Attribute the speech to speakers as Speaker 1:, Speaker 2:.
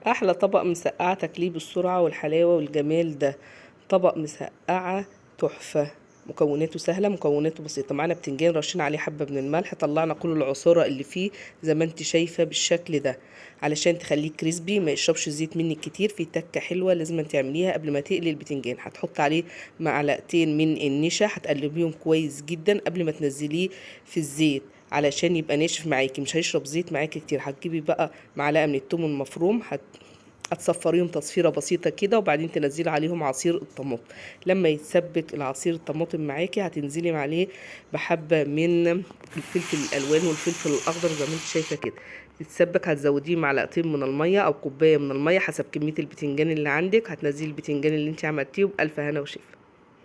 Speaker 1: احلى طبق مسقعه تاكليه بالسرعه والحلاوه والجمال ده. طبق مسقعه تحفه، مكوناته سهله، مكوناته بسيطه. معانا بتنجان رشين عليه حبه من الملح، طلعنا كل العصاره اللي فيه زي ما انت شايفه بالشكل ده، علشان تخليه كريسبي ما يشربش زيت منك كتير. في تكه حلوه لازم تعمليها قبل ما تقلي البتنجان. هتحط عليه معلقتين من النشا، هتقلبيهم كويس جدا قبل ما تنزليه في الزيت علشان يبقى ناشف معاكي، مش هيشرب زيت معاكي كتير. هتجيبي بقى معلقه من الثوم المفروم، هتصفريهم تصفيره بسيطه كده، وبعدين تنزلي عليهم عصير الطماطم. لما يتسبك العصير الطماطم معاكي هتنزلي عليه بحبه من الفلفل الالوان والفلفل الاخضر زي ما انت شايفه كده. يتسبك هتزوديه معلقتين من الميه او كوبايه من الميه حسب كميه البتنجان اللي عندك. هتنزلي البتنجان اللي انت عملتيه، وبألف هنا وشفا.